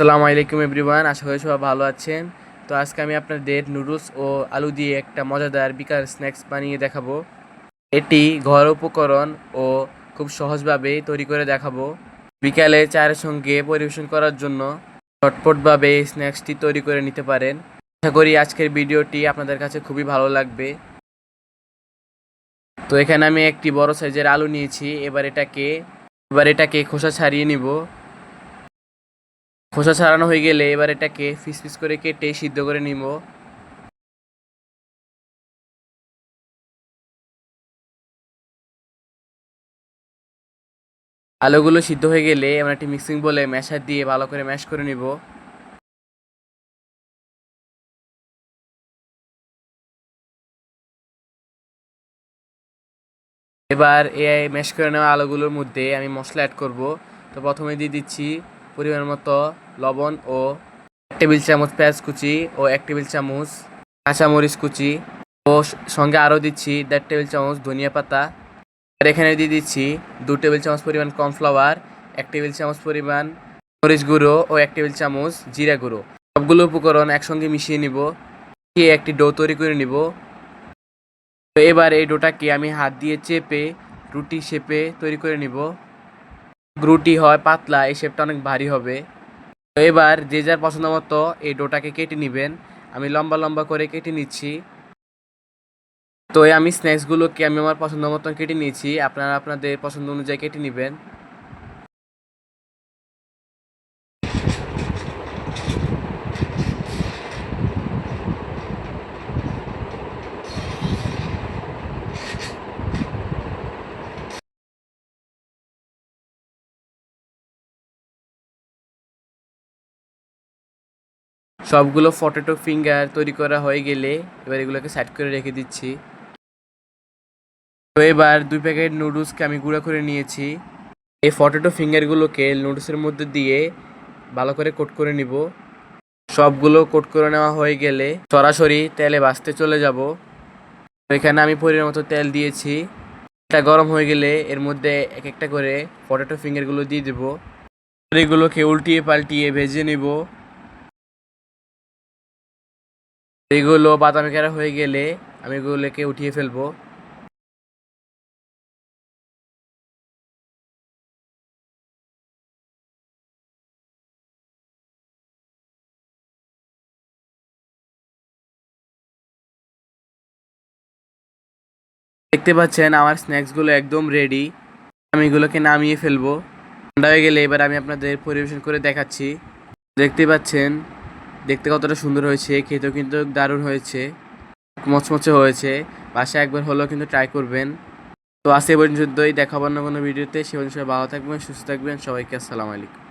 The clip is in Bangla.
আসসালামু আলাইকুম এভরিওয়ান, আশা করি সবাই ভালো আছেন। তো আজকে আমি আপনাদের নুডলস ও আলু দিয়ে একটা মজাদার বিকাল স্ন্যাক্স বানিয়ে দেখাবো। এটি ঘরোয়া উপকরণ ও খুব সহজভাবে তৈরি করে দেখাবো। বিকালে চায়ের সঙ্গে পরিবেশন করার জন্য ঝটপটভাবে এই স্ন্যাক্সটি তৈরি করে নিতে পারেন। আশা করি আজকের ভিডিওটি আপনাদের কাছে খুবই ভালো লাগবে। তো এখানে আমি একটি বড় সাইজের আলু নিয়েছি। এবার এটাকে খোসা ছাড়িয়ে নিব। খোসা ছাড়ানো হয়ে গেলে এবার এটাকে পিস পিস করে কেটে সিদ্ধ করে নিব। আলুগুলো সিদ্ধ হয়ে গেলে আমরা একটি মিক্সিং বলে ম্যাশার দিয়ে ভালো করে ম্যাশ করে নিব। এবার এই ম্যাশ করে নেওয়া আলুগুলোর মধ্যে আমি মশলা অ্যাড করব। তো প্রথমে দিয়ে দিচ্ছি পরিমাণ মতো লবণ ও 1 টেবিল চামচ পেঁয়াজ কুচি ও 1 টেবিল চামচ কাঁচামরিচ কুচি ও সঙ্গে আরও দিচ্ছি 1.5 টেবিল চামচ ধনিয়া পাতা। আর এখানে দিয়ে দিচ্ছি 2 টেবিল চামচ পরিমাণ কর্নফ্লাওয়ার, 1 টেবিল চামচ পরিমাণ মরিচ গুঁড়ো ও 1 টেবিল চামচ জিরা গুঁড়ো। সবগুলো উপকরণ একসঙ্গে মিশিয়ে নিব, দিয়ে একটি ডো তৈরি করে নিব। তো এবার এই ডোটাকে আমি হাত দিয়ে চেপে রুটি শেপে তৈরি করে নিব। রুটি হয় পাতলা, এই শেপটা অনেক ভারী হবে। তো এবার যে যার পছন্দ মতো এই ডোটাকে কেটে নেবেন। আমি লম্বা লম্বা করে কেটে নিচ্ছি। তো আমি স্ন্যাক্সগুলোকে আমি আমার পছন্দ মতন কেটে নিয়েছি, আপনারা আপনাদের পছন্দ অনুযায়ী কেটে নেবেন। সবগুলো পটেটো ফিঙ্গার তৈরি করা হয়ে গেলে এবার এগুলোকে সাইড করে রেখে দিচ্ছি। তো এবার 2 প্যাকেট নুডলসকে আমি গুঁড়া করে নিয়েছি। এই পটেটো ফিঙ্গারগুলোকে নুডলসের মধ্যে দিয়ে ভালো করে কোট করে নিব। সবগুলো কোট করে নেওয়া হয়ে গেলে সরাসরি তেলে ভাজতে চলে যাব। তো এখানে আমি পরিমাণ মতো তেল দিয়েছি। এটা গরম হয়ে গেলে এর মধ্যে এক একটা করে পটেটো ফিঙ্গারগুলো দিয়ে দেব। এগুলোকে উল্টিয়ে পাল্টিয়ে ভেজে নিব। এগুলো বাদামি কালার হয়ে গেলে আমি এগুলোকে উঠিয়ে ফেলবো। দেখতে পাচ্ছেন আমার স্ন্যাক্সগুলো একদম রেডি। আমি এগুলোকে নামিয়ে ফেলবো। ঠান্ডা হয়ে গেলে এবার আমি আপনাদের পরিবেশন করে দেখাচ্ছি। দেখতে পাচ্ছেন দেখতে কতটা সুন্দর হয়েছে, খেতেও কিন্তু দারুণ হয়েছে, মচমচে হয়েছে। বাসায় একবার হলেও কিন্তু ট্রাই করবেন। তো আজকে পর্যন্তই, দেখাবো অন্য কোনো ভিডিওতে। সে অনুসারে ভালো থাকবেন, সুস্থ থাকবেন। সবাইকে আসসালামু আলাইকুম।